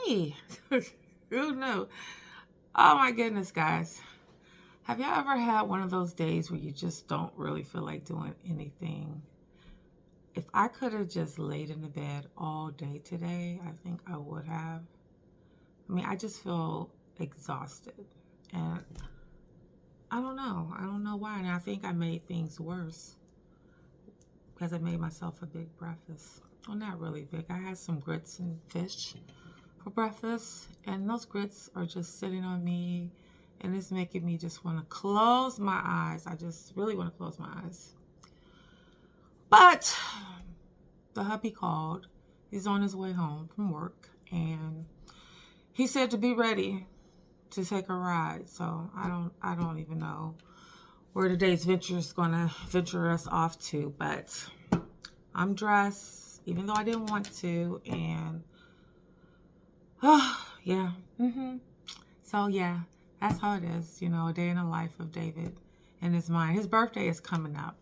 me. Who knew? Oh my goodness, guys. Have y'all ever had one of those days where you just don't really feel like doing anything? If I could have just laid in the bed all day today, I think I would have. I mean, I just feel exhausted. And I don't know. I don't know why. And I think I made things worse because I made myself a big breakfast. Well, not really big. I had some grits and fish for breakfast, and those grits are just sitting on me, and it's making me just want to close my eyes. I just really want to close my eyes. But the hubby called. He's on his way home from work, and he said to be ready to take a ride. So I don't even know where today's venture is going to venture us off to, but I'm dressed, even though I didn't want to, and oh yeah, So yeah, that's how it is. A day in the life of David and his mind. His birthday is coming up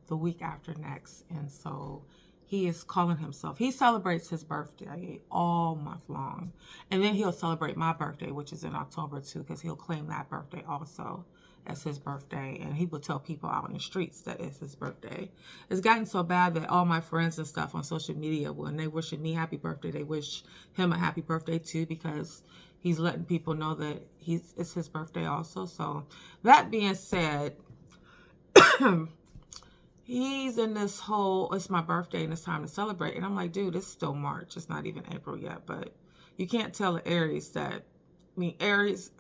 the week after next, and so he is calling himself. He celebrates his birthday all month long, and then he'll celebrate my birthday, which is in October too, because he'll claim that birthday also as his birthday, and he will tell people out in the streets that it's his birthday. It's gotten so bad that all my friends and stuff on social media, when they wishing me happy birthday, they wish him a happy birthday too, because he's letting people know that it's his birthday also. So that being said, he's in this whole, it's my birthday and it's time to celebrate. And I'm like, dude, it's still March. It's not even April yet. But you can't tell the Aries that, Aries,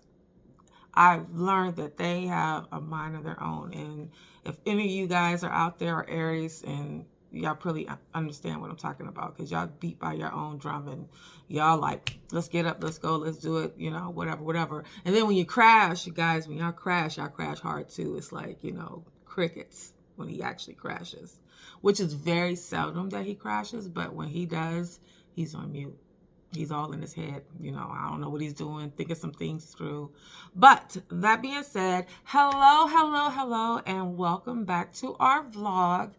I've learned that they have a mind of their own. And if any of you guys are out there are Aries, and y'all probably understand what I'm talking about, because y'all beat by your own drum, and y'all like, let's get up, let's go, let's do it, whatever. And then when you crash, you guys, when y'all crash hard too. It's like, crickets when he actually crashes, which is very seldom that he crashes, but when he does, he's on mute. He's all in his head. I don't know what he's doing, thinking some things through. But that being said, hello, and welcome back to our vlog.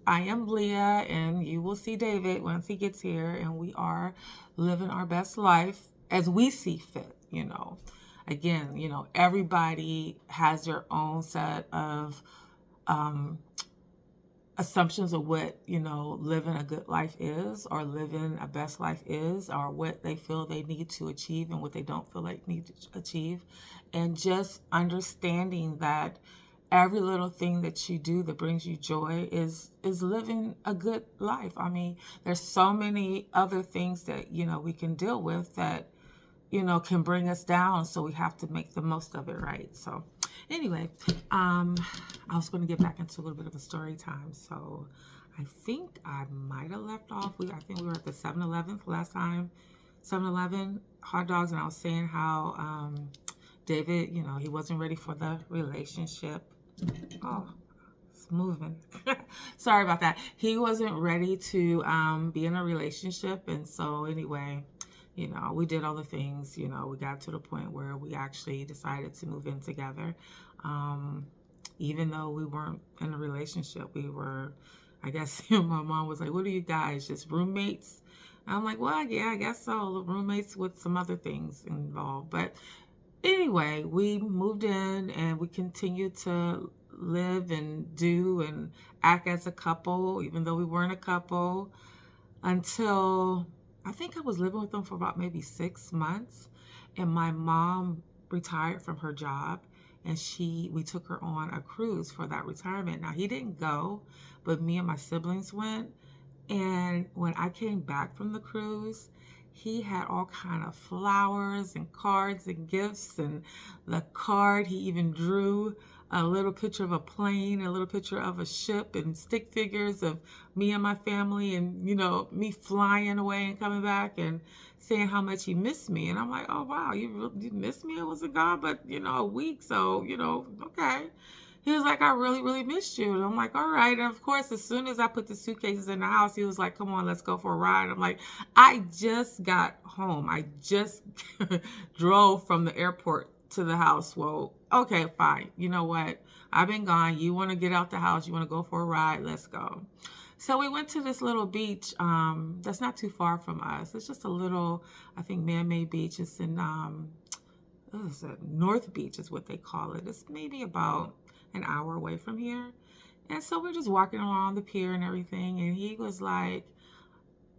I am Leah, and you will see David once he gets here, and we are living our best life as we see fit. Again, everybody has their own set of assumptions of what living a good life is, or living a best life is, or what they feel they need to achieve and what they don't feel like need to achieve. And just understanding that every little thing that you do that brings you joy is living a good life. There's so many other things that we can deal with that can bring us down, so we have to make the most of it, right? So anyway, I was going to get back into a little bit of a story time. So I think I might have left off. I think we were at the 7-Eleven last time. 7-Eleven hot dogs, and I was saying how David, he wasn't ready for the relationship. Oh, it's moving. Sorry about that. He wasn't ready to be in a relationship, and so anyway, we did all the things. We got to the point where we actually decided to move in together. Even though we weren't in a relationship, we were, I guess, my mom was like, what are you guys, just roommates? And I'm like, well, yeah, I guess so. Roommates with some other things involved. But anyway, we moved in, and we continued to live and do and act as a couple, even though we weren't a couple, until I think I was living with them for about maybe 6 months, and my mom retired from her job, and we took her on a cruise for that retirement. Now, he didn't go, but me and my siblings went. And when I came back from the cruise, he had all kind of flowers and cards and gifts, and the card, he even drew a little picture of a plane, a little picture of a ship, and stick figures of me and my family, and me flying away and coming back, and saying how much he missed me. And I'm like, oh wow, you missed me? I wasn't gone but a week, so okay. He was like, I really missed you. And I'm like, all right. And of course, as soon as I put the suitcases in the house, he was like, come on, let's go for a ride. I'm like, I just got home. I just drove from the airport to the house. Well, okay, fine. You know what? I've been gone. You want to get out the house. You want to go for a ride? Let's go. So we went to this little beach that's not too far from us. It's just a little, I think, man-made beach. It's in what is it? North Beach is what they call it. It's maybe about an hour away from here. And so we're just walking along the pier and everything. And he was like,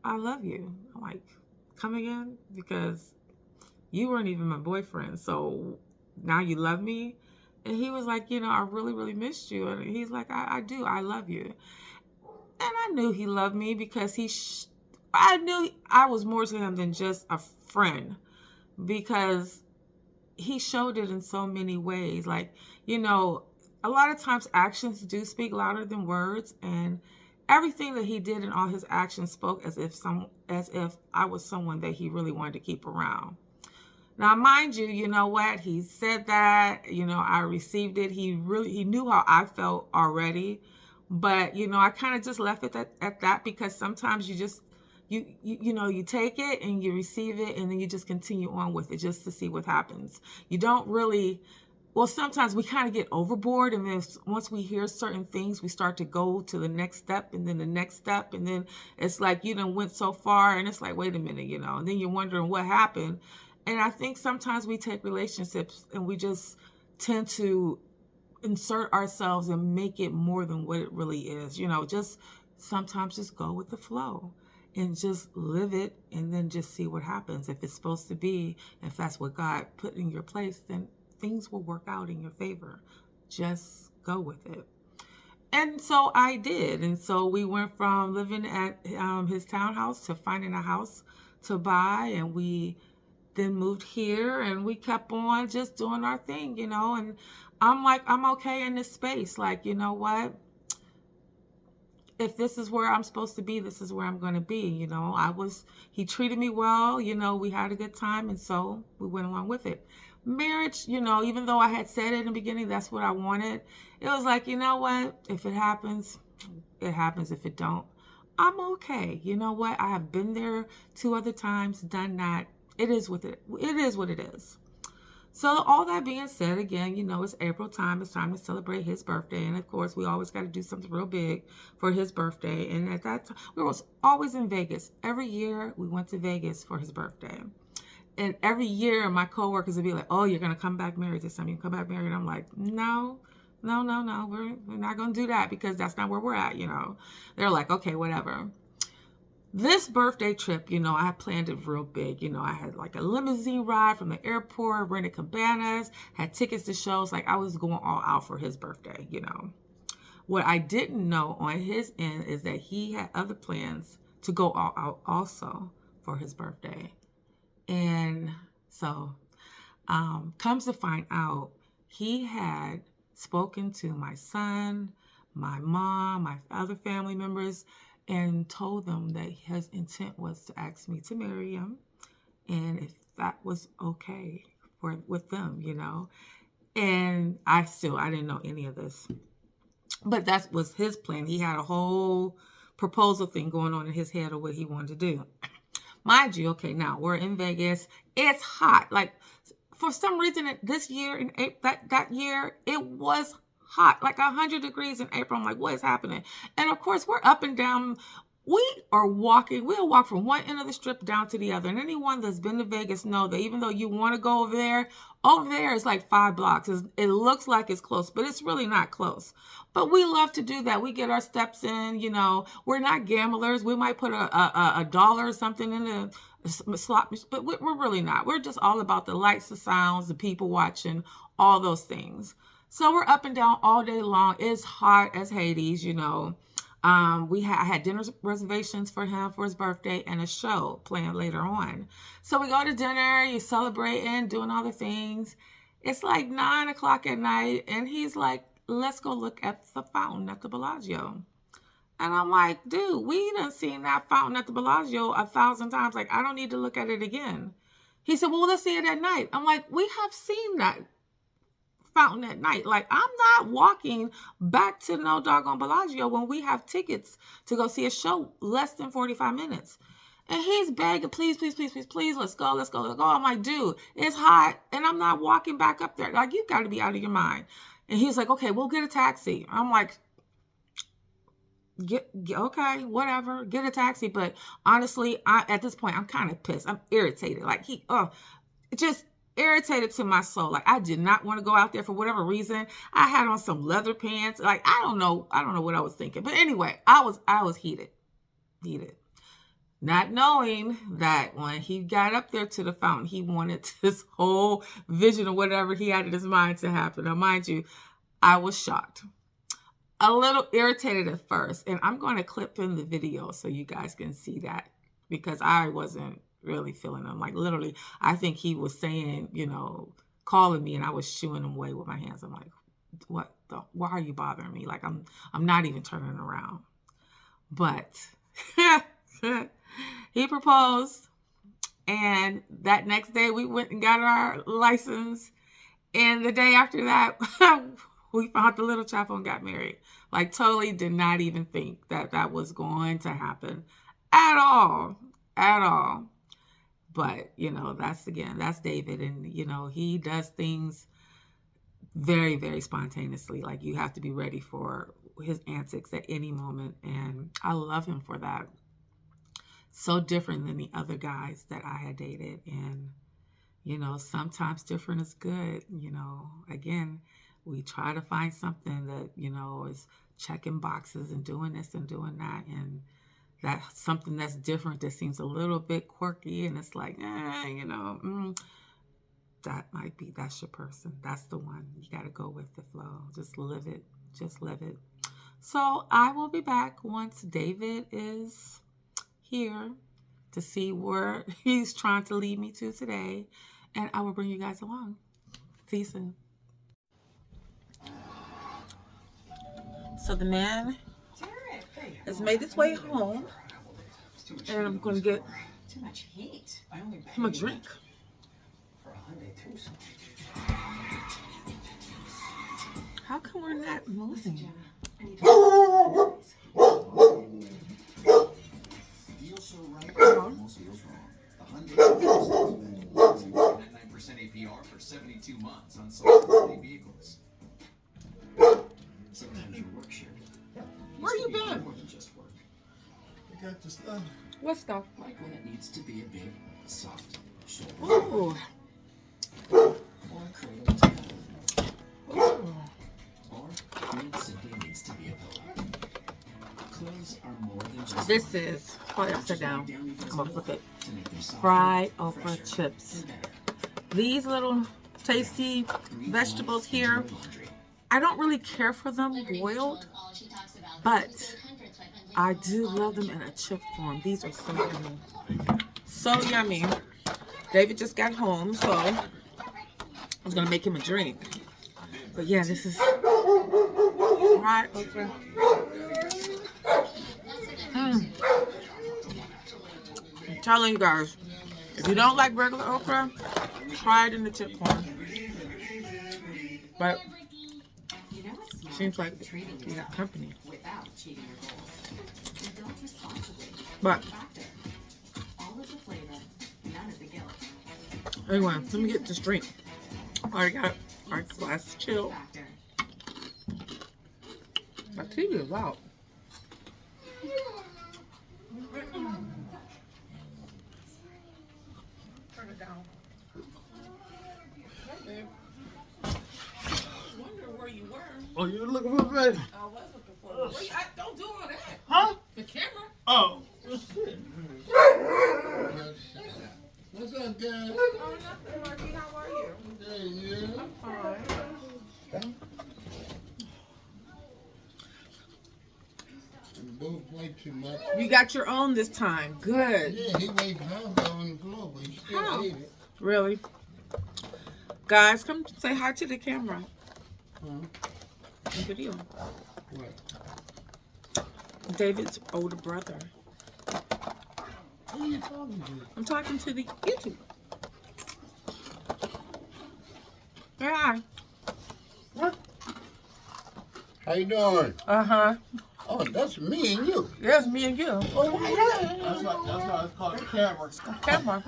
I love you. I'm like, come again? Because you weren't even my boyfriend. So now you love me? And he was like, I really, really missed you. And he's like, I do. I love you. And I knew he loved me because I knew I was more to him than just a friend, because he showed it in so many ways. Like, a lot of times actions do speak louder than words, and everything that he did in all his actions spoke as if I was someone that he really wanted to keep around. Now, mind you, you know what? He said that, I received it. He knew how I felt already. But, I kind of just left it at that, because sometimes you take it and you receive it, and then you just continue on with it just to see what happens. You don't really, well, sometimes we kind of get overboard, and then once we hear certain things, we start to go to the next step, and then the next step, and then it's like you done went so far, and it's like, wait a minute, and then you're wondering what happened. And I think sometimes we take relationships and we just tend to insert ourselves and make it more than what it really is. Just sometimes just go with the flow and just live it, and then just see what happens. If it's supposed to be, if that's what God put in your place, then things will work out in your favor. Just go with it. And so I did. And so we went from living at his townhouse to finding a house to buy, and we then moved here, and we kept on just doing our thing, and I'm like, I'm okay in this space. Like, you know what? If this is where I'm supposed to be, this is where I'm going to be. He treated me well, we had a good time, and so we went along with it. Marriage, even though I had said it in the beginning, that's what I wanted. It was like, you know what? If it happens, it happens. If it don't, I'm okay. You know what? I have been there 2 other times, done that. It is what it is. So all that being said, again, it's April time. It's time to celebrate his birthday. And of course, we always got to do something real big for his birthday. And at that time, we were always in Vegas. Every year we went to Vegas for his birthday. And every year my coworkers would be like, oh, you're going to come back married this time. You come back married. And I'm like, no. We're not going to do that, because that's not where we're at, They're like, okay, whatever. This birthday trip, I had planned it real big. I had like a limousine ride from the airport, rented cabanas, had tickets to shows. Like, I was going all out for his birthday, What I didn't know on his end is that he had other plans to go all out also for his birthday. And so, comes to find out, he had spoken to my son, my mom, my other family members, and told them that his intent was to ask me to marry him, and if that was okay with them, And I didn't know any of this, but that was his plan. He had a whole proposal thing going on in his head of what he wanted to do. Mind you, okay, now we're in Vegas. It's hot. Like, for some reason, this year, in that year, it was hot, like 100 degrees in April. I'm like, what is happening? And of course, we're up and down. We'll walk from one end of the strip down to the other. And anyone that's been to Vegas know that even though you want to go over there is like 5 blocks. It looks like it's close, but it's really not close. But we love to do that. We get our steps in, We're not gamblers. We might put a dollar or something in the slot, but we're really not. We're just all about the lights, the sounds, the people watching, all those things. So we're up and down all day long. It's hot as Hades, I had dinner reservations for him for his birthday and a show planned later on. So we go to dinner, you celebrating, doing all the things. It's like 9 o'clock at night, and he's like, let's go look at the fountain at the Bellagio. And I'm like, dude, we done seen that fountain at the Bellagio 1,000 times. Like, I don't need to look at it again. He said, well, let's see it at night. I'm like, we have seen that fountain at night. Like, I'm not walking back to no doggone Bellagio when we have tickets to go see a show less than 45 minutes. And he's begging, please, please, please, please, please, let's go. I'm like, dude, it's hot, and I'm not walking back up there. Like, you got to be out of your mind. And he's like, okay, we'll get a taxi. I'm like, Okay, whatever, get a taxi. But honestly, at this point, I'm kind of pissed. I'm irritated. Like just irritated to my soul. Like I did not want to go out there for whatever reason. I had on some leather pants. Like I don't know what I was thinking. But anyway, I was heated. Not knowing that when he got up there to the fountain, he wanted this whole vision of whatever he had in his mind to happen. Now, mind you, I was shocked. A little irritated at first, and I'm going to clip in the video so you guys can see that, because I wasn't really feeling him. Like literally, I think he was saying, calling me, and I was shooing him away with my hands. I'm like, why are you bothering me? Like I'm not even turning around. But he proposed, and that next day we went and got our license, and the day after that we found the little chapel and got married. Like totally did not even think that was going to happen at all. But, that's David. And, he does things very, very spontaneously. Like you have to be ready for his antics at any moment. And I love him for that. So different than the other guys that I had dated. And, sometimes different is good. Again, we try to find something that, is checking boxes and doing this and doing that. And that's something that's different that seems a little bit quirky. And it's like, that's your person. That's the one. You got to go with the flow. Just live it. So I will be back once David is here to see where he's trying to lead me to today. And I will bring you guys along. See you soon. So the man has made his way home, and I'm going to get him a drink. How come we're not moving? APR for 72 months on select vehicles. Sometimes your work shirt. Where you been? More than just work. I got the stuff. What stuff? Like when it needs to be a big, soft shoulder. Ooh. Or a cradle to Ooh. Or it simply needs to be a pillow. Clothes are more than just This work. is probably upside down. I'm gonna flip it. To make them softer, Fried okra fresher, chips. and better. These little tasty vegetables here, I don't really care for them boiled, but I do love them in a chip form. These are so yummy. So yummy. David just got home, so I was going to make him a drink. But yeah, this is fried okra. I'm telling you guys, if you don't like regular okra, try it in the chip form. But seems like you got company. But anyway, let me get this drink. I already got our glass chill. My TV is out. Turn it down. Hey, babe. I wonder where you were. Oh, you looking for me? I was looking for you. Don't do all that. Huh? The camera. Oh. What's up, Dad? Oh, nothing, Marky. How are you? Hey, yeah. Fine. Both play too much. You got your own this time. Good. Yeah, he laid down on the floor, but he still How? ate it. Really? Guys, come say hi to the camera. Huh? Video. What? David's older brother. Who are you talking to? I'm talking to the YouTube. Say hi. What? How you doing? Uh-huh. Oh, that's me and you. Yes, me and you. Oh, yeah. That's why it's called the camera. Camera.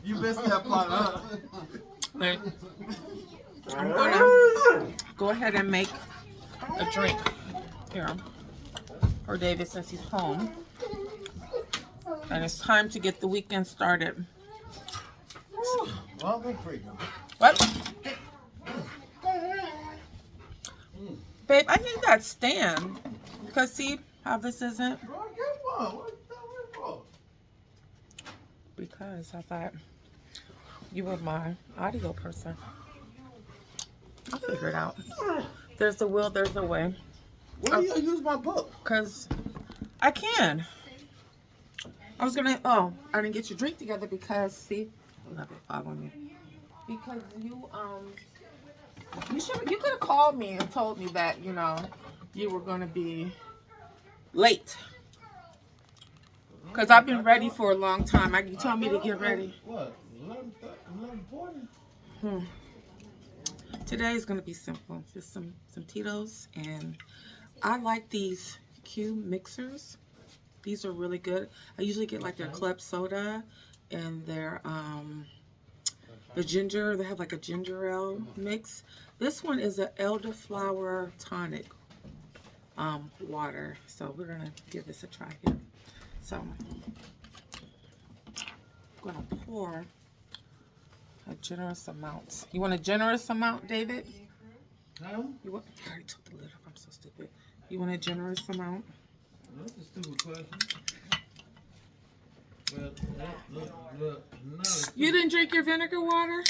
You missed that part, huh? Wait. I'm gonna go ahead and make a drink. Here. for David since he's home. And it's time to get the weekend started. Well, we're freaking. What? Babe, I need that stand. Because see how this isn't? Bro, get one. What the hell? Because I thought you were my audio person. I'll figure it out. There's a will, there's a way. Why do you use my book? Because I can. I was gonna, oh, I didn't get your drink together because, see, I love it following me. Because you could have called me and told me that, you know, you were gonna be late. Because I've been ready for a long time. You told me to get ready. What? 11:40? Today is gonna be simple. Just some Tito's, and I like these Q mixers. These are really good. I usually get like their club soda and their the ginger. They have like a ginger ale mix. This one is an elderflower tonic water. So we're gonna give this a try here. So I'm gonna pour a generous amount. You want a generous amount, David? Huh? You want? I already took the lid off. I'm so stupid. You want a generous amount? That's a stupid question. But look, no. You didn't drink your vinegar water?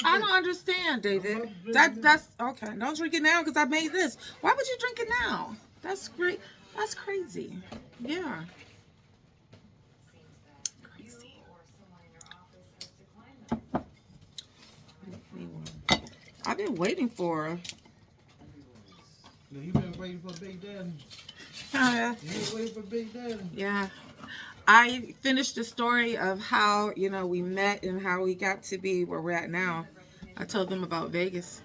I don't understand, David. That's okay. Don't drink it now because I made this. Why would you drink it now? That's great. That's crazy. Yeah. Crazy. I've been waiting for. You been waiting for Big Daddy? You been waiting for Big Daddy? Yeah. I finished the story of how, you know, we met and how we got to be where we're at now. I told them about Vegas.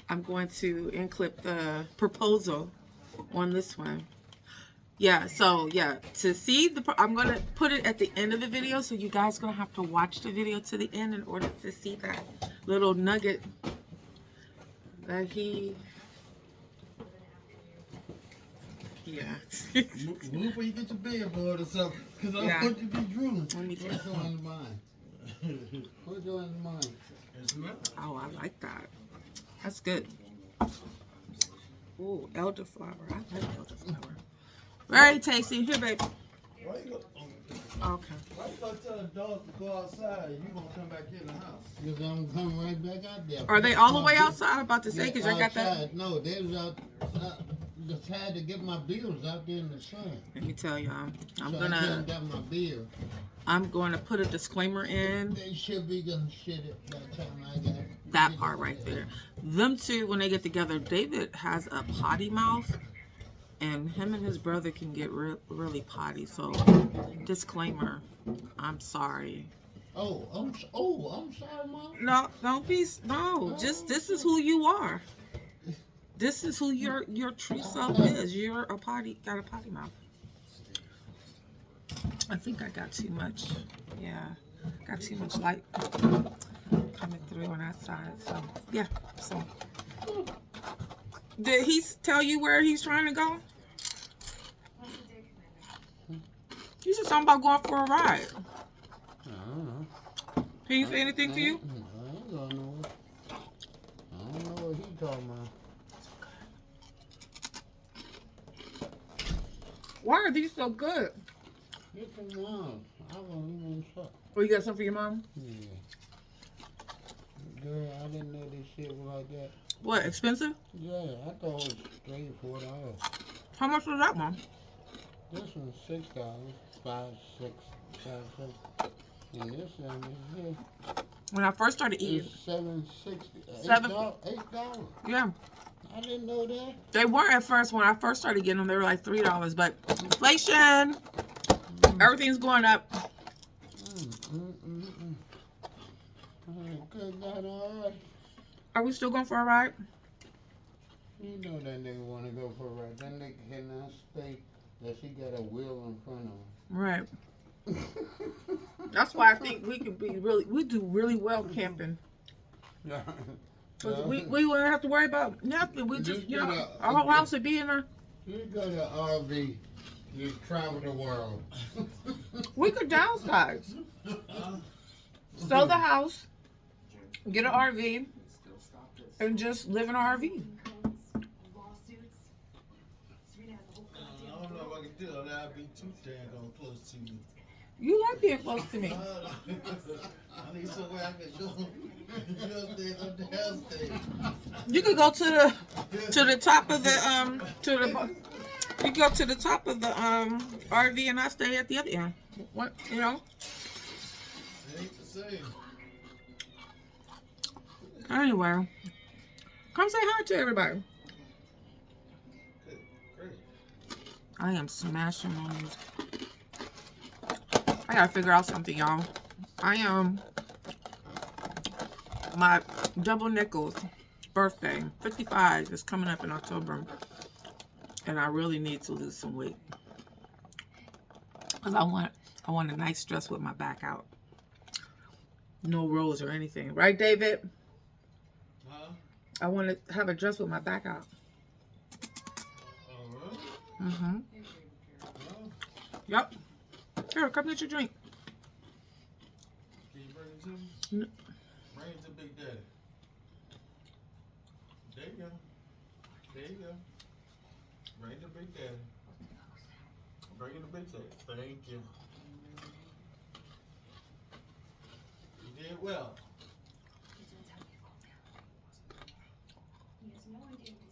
I'm going to clip the proposal on this one. Yeah, so yeah, to see I'm going to put it at the end of the video, so you guys are going to have to watch the video to the end in order to see that little nugget that he... Yeah. Move before you get your billboard or something, because I don't want you to be drooling. Let me tell What's on mine? What's on mine? Oh, I like that. That's good. Ooh, elderflower. I like elderflower. Very tasty. Here, baby. Why you Okay. gonna tell the dog to go outside and you gonna come back in the house? Because I'm coming right back out there. Are they all the way outside? I'm about to say, because I got that. Outside. No, they was out. Just had to get my bills out there in the sun. Let me tell y'all, I couldn't get my bill. I'm going to put a disclaimer in. They should be gonna shit it that time I got it. That part right there. Them two, when they get together, David has a potty mouth, and him and his brother can get really potty. So, disclaimer, I'm sorry. I'm sorry, Mom. No, don't be. No, just this is who you are. This is who your true self is. You're got a potty mouth. I think I got too much. Yeah, got too much light coming through on that side. So yeah. So did he tell you where he's trying to go? He's just talking about going for a ride. I don't know. Can you say anything to you? I don't know what he talking about. Why are these so good? Get your mom. I won't even talk. Oh, you got some for your mom? Yeah. Girl, I didn't know this shit was like that. What, expensive? Yeah, I thought it was straight $4. How much was that one? This one's $6, 5, 6, 5, 6. And this one is here. When I first started eating. It's $7.60. $8. Yeah. I didn't know that. They weren't at first. When I first started getting them, they were like $3. But inflation, everything's going up. Good night, all right. Are we still going for a ride? You know that nigga want to go for a ride. That nigga cannot stay that she got a wheel in front of Right. That's why I think we do really well camping. No. We wouldn't have to worry about nothing. We just, Just you know, get a- our whole house would be in a. You go to RV, you travel the world. We could downsize. Sell the house, get an RV, and just live in an RV. I don't know if I can do it. That'd be too dang close to me. You like being close to me. I need somewhere I can go. Upstairs, I'm downstairs. You could go to the top of the you go to the top of the RV and I stay at the other end. What, you know? It ain't the same. Anyway, come say hi to everybody. Good, great. I am smashing on these. I gotta figure out something, y'all. I am my double nickels birthday, 55, is coming up in October, and I really need to lose some weight because I want a nice dress with my back out, no rolls or anything, right, David? Huh? I want to have a dress with my back out. Oh, really? Mm-hmm. No. Yep. Here, come get your drink. Can you bring it to me? No. Bring it to Big Daddy. There you go. There you go. Bring it to Big Daddy. Bring it to Big Daddy. Thank you. You did well.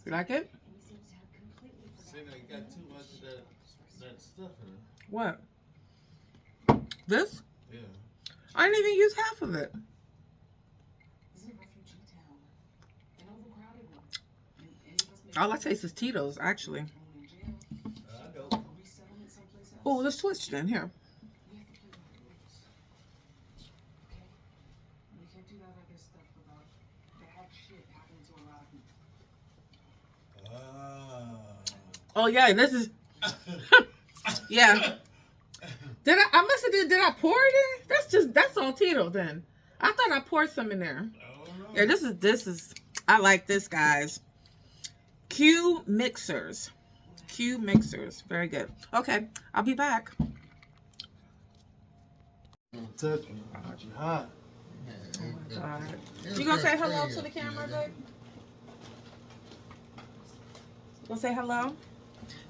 You like it? See, now you got too much of that stuff in it. What? This? Yeah. I didn't even use half of it. All I taste is Tito's, actually. I know. Oh, let's switch then. Here. Oh yeah, this is. Yeah. I must have did I pour it in? That's on Tito then. I thought I poured some in there. Yeah, this is I like this, guys. Q mixers. Q mixers. Very good. Okay, I'll be back. Don't touch me. You hot. Alright. You gonna say hello to the camera, babe? Gonna say hello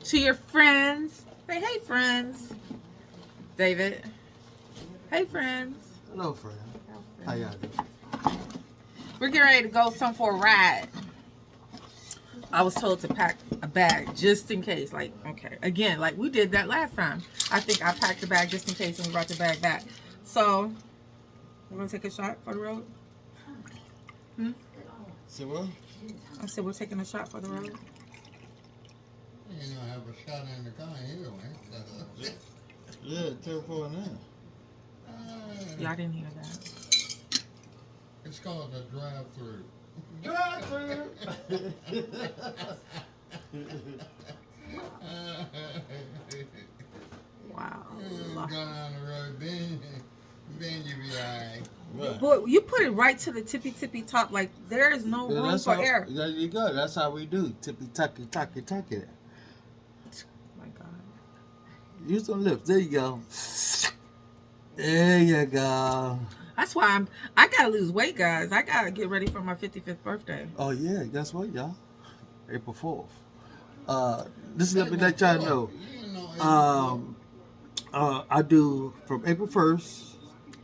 to your friends. Say hey, friends. David. Hey, friends. Hello, friend. How y'all doing? We're getting ready to go some for a ride. I was told to pack a bag just in case. Like, okay. Again, like we did that last time. I think I packed a bag just in case and we brought the bag back. So, we're going to take a shot for the road? Say what? I said we're taking a shot for the road. You know, have a shot in the car anyway. Yeah, 10-4 now. Y'all didn't hear that. It's called a drive-through. Wow. Go down the road, then you be alright. Right. Boy, you put it right to the tippy top. Like, there is no Yeah, room that's for how, air. there you go. That's how we do. Tippy tacky tacky tacky. My God. Use some lips. There you go. There you go. That's why I gotta lose weight, guys. I gotta get ready for my 55th birthday. Oh yeah, guess what, y'all? April 4th. This is let me let y'all know. I do from April 1st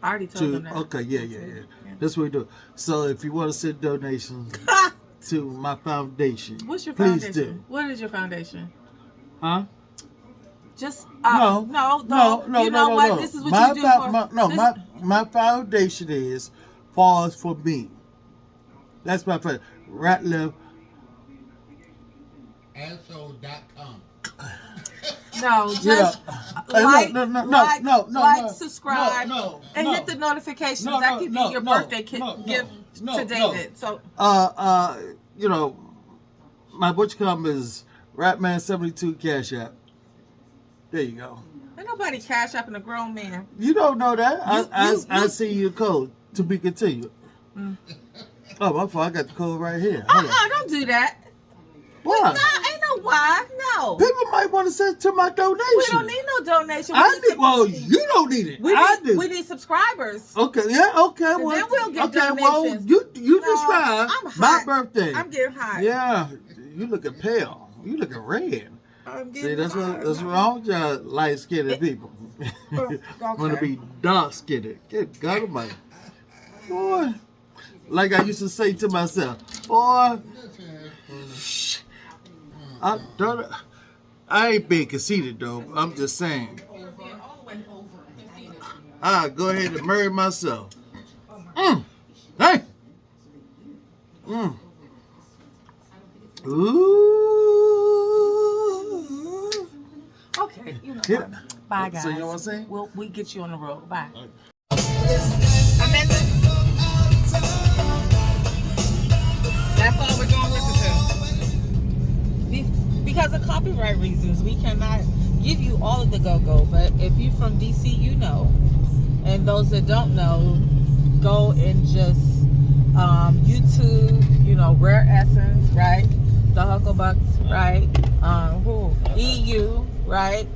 I already told them that. okay, yeah. That's what we do. So if you want to send donations to my foundation, What's your please foundation? do. What is your foundation? Huh? Just No. You know what? This is what you do for. My foundation is Pause for Me. That's my friend. Ratliff. Asshole.com. No, just like, subscribe, and hit the notifications. That could be your birthday gift to David. So, you know, my butcher come is Ratman72 Cash App. There you go. ain't nobody cash up in a grown man. You don't know that. I see your code to be continued. Oh, my fault. I got the code right here. Hold on. Don't do that. Why? No, ain't no why. No. People might want to send to my donation. We don't need no donation. I need. Well, you don't need it. I do. We need subscribers. Okay. Yeah. Okay. And Well. then we'll get okay. Well, donations. you No, describe I'm my hot. birthday. I'm getting hot. Yeah. You looking pale. You looking red. I'm See, getting that's hot. what's wrong with y'all light skinned people. Okay. Want to be dark skinned. Good God Almighty. Boy. Like I used to say to myself, boy. I ain't being conceited though. I'm just saying. Go ahead and marry myself. Hey. Ooh. Okay. You know Yeah. what? Bye, guys. So you know what I'm saying? We get you on the road. Bye. That's all we're going to listen to. Because of copyright reasons, we cannot give you all of the go-go. But if you're from DC, you know. And those that don't know, go and just YouTube, Rare Essence, right? The Hucklebucks, right? EU, right?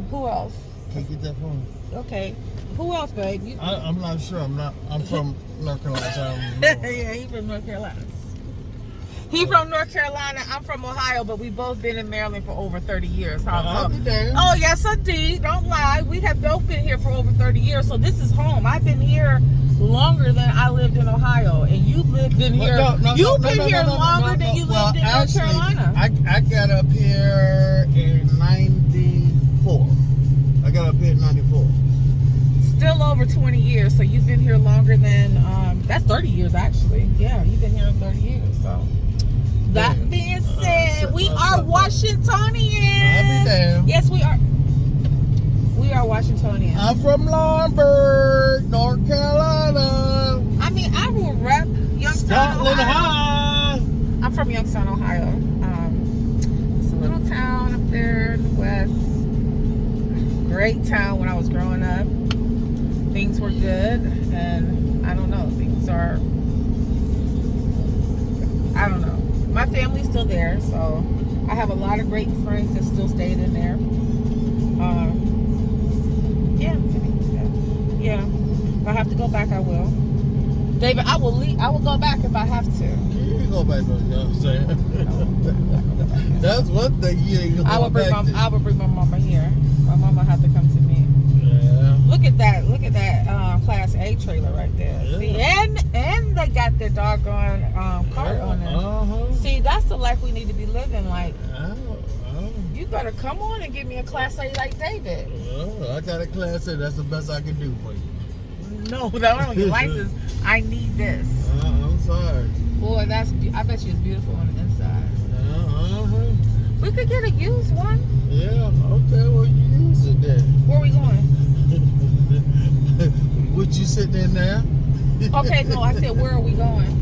Who else? Can you get that phone? Okay. Who else, babe? I'm not sure. I'm from North Carolina. So I don't know. Yeah, he's from North Carolina. He from North Carolina. I'm from Ohio, but we both been in Maryland for over 30 years. I'll be there. Oh, yes, indeed. Don't lie. We have both been here for over 30 years, so this is home. I've been here longer than I lived in Ohio, and you lived in here. You've been here longer than you lived in North Carolina. I got up here in 94. I got up here in 94. Still over 20 years, so you've been here longer than, that's 30 years, actually. Yeah, you've been here 30 years, so. That being said, we are Washingtonians. I'll be there. Yes, we are. We are Washingtonians. I'm from Lawrenceburg, North Carolina. I mean, I will rep Youngstown, Scotland Ohio. High. I'm from Youngstown, Ohio. It's a little town up there in the west. Great town when I was growing up. Things were good, and I don't know. Things are. I don't know. My family's still there, so I have a lot of great friends that still stayed in there. Yeah. If I have to go back, I will. David, I will leave. I will go back if I have to. You ain't go back, you know what I'm saying? That's one thing you ain't gonna I will bring back to. I will bring my mama here. My mama have to come to me. Yeah. Look at that! Look at that Class A trailer right there. Yeah. See, and they got their doggone cart on there. See, that's the life we need to be living. Like, you better come on and give me a Class A like David. I got a Class A. That's the best I can do for you. No, that don't get license. I need this. I'm sorry. Boy, I bet you it's beautiful on the inside. We could get a used one. Yeah. Okay. Well, you use it then. Where are we going? Would you sit in there? Okay, no, I said, where are we going?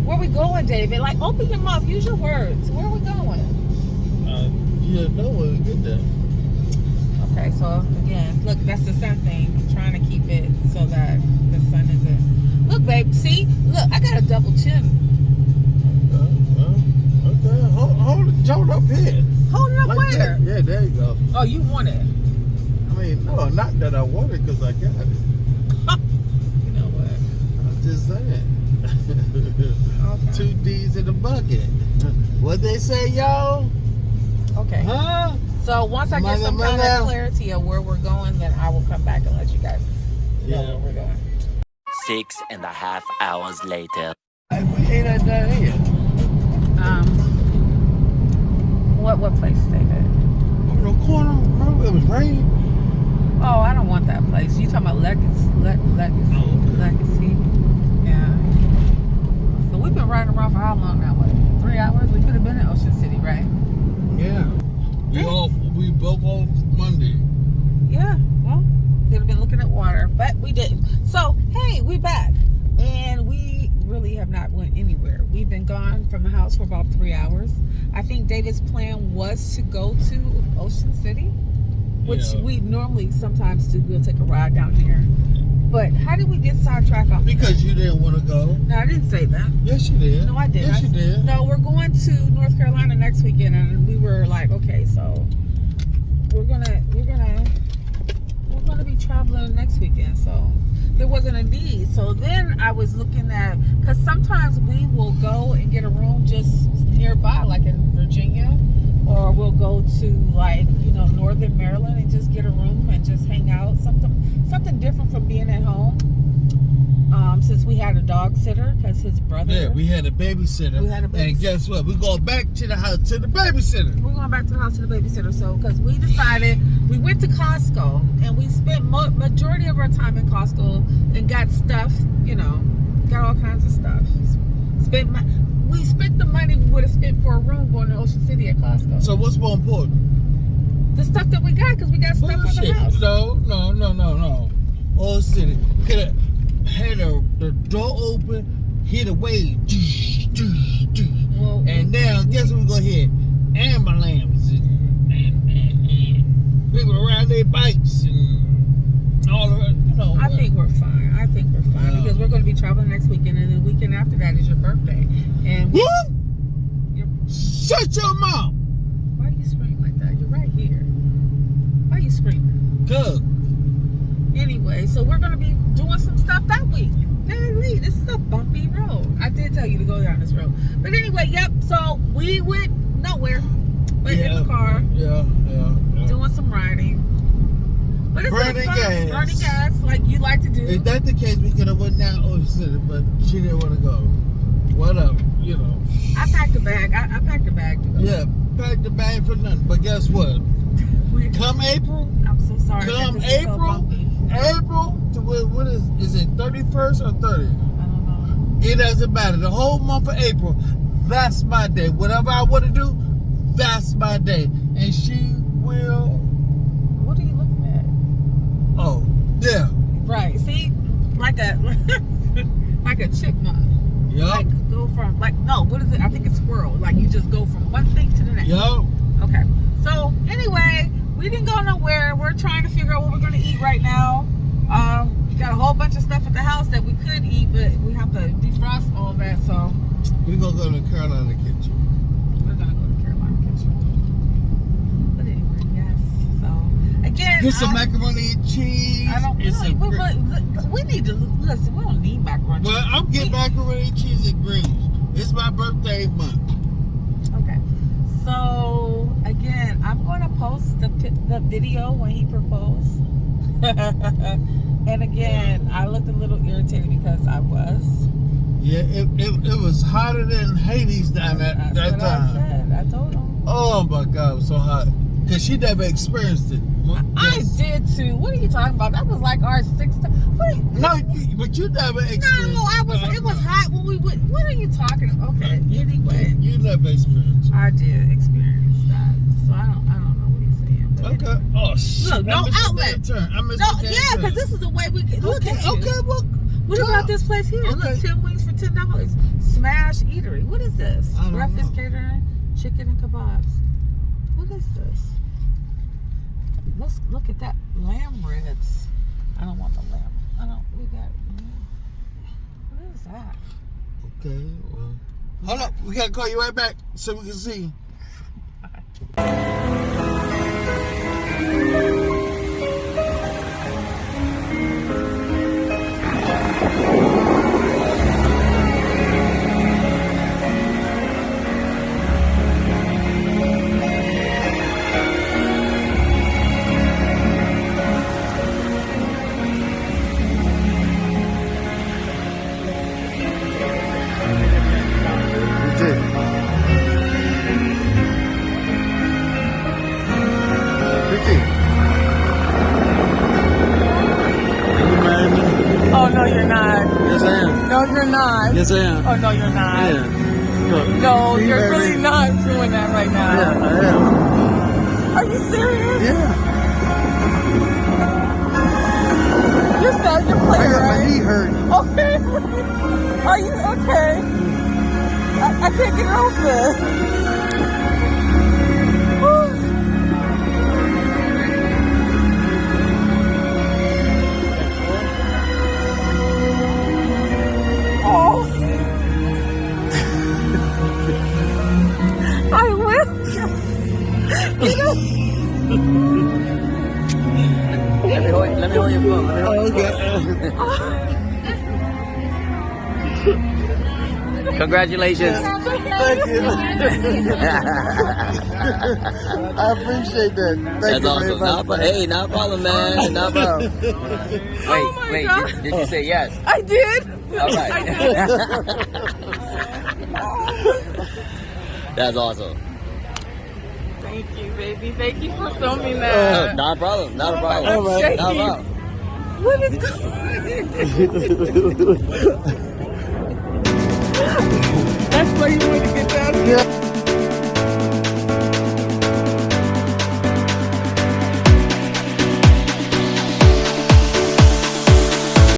Where are we going, David? Like, open your mouth. Use your words. Where are we going? You know when we get there. Okay, so again, look, that's the sun thing. I'm trying to keep it so that the sun isn't. Look, babe, see? Look, I got a double chin. Okay. Hold it up here. Hold it up Like where? that. Yeah, there you go. Oh, you want it? I mean, no, not that I want it because I got it. You know what? I'm just saying. Okay. 2 D's in the bucket. What they say, y'all? Okay. Huh? So once I get some kind of clarity of where we're going, then I will come back and let you guys know where we're going. 6.5 hours later. Hey, we ain't done here. What place, David? On the corner, remember it was raining? Oh, I don't want that place. You talking about Legacy? Legacy. Yeah. So we've been riding around for how long now? What? 3 hours? We could have been in Ocean City, right? Yeah. We both off Monday. Yeah. Well, could have been looking at water, but we didn't. So, hey, we back. And we really have not went anywhere. We've been gone from the house for about 3 hours. I think David's plan was to go to Ocean City. which Yeah. we normally sometimes do. We'll take a ride down here. But how did we get sidetracked off? Because you didn't want to go. No, I didn't say that. Yes, you did. No, I did. Yes, you did. No, we're going to North Carolina next weekend, and we were like, okay, so we're gonna be traveling next weekend. So there wasn't a need. So then I was looking at, because sometimes we will go and get a room just nearby, like in Virginia, or we'll go to like Northern Maryland and just get a room and just hang out. Something different from being at home. Since we had a dog sitter, because his brother. Yeah, we had a babysitter. And guess what? We're going back to the house to the babysitter. We're going back to the house to the babysitter. So, because we decided, we went to Costco and we spent majority of our time in Costco and got stuff, got all kinds of stuff. We spent the money we would have spent for a room going to Ocean City at Costco. So what's more important? The stuff that we got, because we got stuff for the house. No. Ocean City could have had the door open, hit a wave, Well, and now guess what we're gonna hear? Ambulance and people around their bikes and all of it. I think we're fine. Yeah. Because we're going to be traveling next weekend, and the weekend after that is your birthday. And What? Shut your mouth! why are you screaming like that? You're right here. Why are you screaming? Good. Anyway, so we're going to be doing some stuff that week. Golly, this is a bumpy road. I did tell you to go down this road. But anyway, yep. So we went nowhere, but in the car, Yeah. doing some riding. But it's Burning been fun. gas. Burning gas, like you like to do. If that's the case, we could have went down Ocean City, but she didn't want to go. Whatever, I packed a bag. I packed a bag to go. Yeah, pack the bag for nothing. But guess what? Come April, I'm so sorry. that Come this is so April? bumpy. to what is it 31st or 30th? I don't know. It doesn't matter. The whole month of April, that's my day. Whatever I want to do, that's my day. And she will. What are you looking at? Oh, yeah. Right. See, like a chipmunk. Yup. Like go from what is it? I think it's squirrel. Like you just go from one thing to the next. Yup. Okay. So anyway, we didn't go nowhere. We're trying to figure out what we're gonna eat right now. We got a whole bunch of stuff at the house that we could eat, but we have to defrost all that. So We're going to go to the Carolina kitchen. we're gonna go to Carolina Kitchen. But anyway, yes. So again, Get some macaroni and cheese. I don't. and some gre- We need to listen. We don't need macaroni. Well, I'm getting macaroni and cheese and greens. It's my birthday month. Okay. So again, I'm going to post the video when he proposed. And again, I looked a little irritated because I was. Yeah, it was hotter than Hades down that That's what time. I said. I told him. Oh my God, it was so hot. Because she never experienced it. I did too. What are you talking about? That was like our sixth time. No, but you never experienced No, I was. It was hot when we went. What are you talking about? Okay. Anyway, You never experienced it. I did experience that. So I don't know what he's saying. But Okay. anyway. Oh, shit. Look, no I missed the outlet. damn turn. I missed No, the damn yeah, turn. because this is the way we can look Okay, at you. okay, well, What about this place here? Okay. Look, 10 wings for $10. Smash Eatery. What is this? I don't Breakfast know. catering, chicken and kebabs. What is this? Let's look at that lamb ribs. I don't want the lamb. We got. What is that? Okay, well. Hold up. We got to call you right back so we can see. Oh, no, you're not. Yes, I am. No, you're not. Yes, I am. Oh, no, you're not. Look. No, You you're heard really me. not doing that right now. Yeah, I am. Are you serious? Yeah. You're playing, I got my right? knee hurt. Okay. Are you okay? I can't get over. I will. Let me hold your phone. Let me hold your phone. Congratulations. Thank you. I appreciate that. Thank That's you awesome. very much. Hey, not a problem, man. Not a problem. Wait, did you say yes? I did. All right. That's awesome. Thank you, baby. Thank you for filming that. Not a problem. Not a problem. I'm shaking. Not a problem. What is going on? That's why you want to get down here.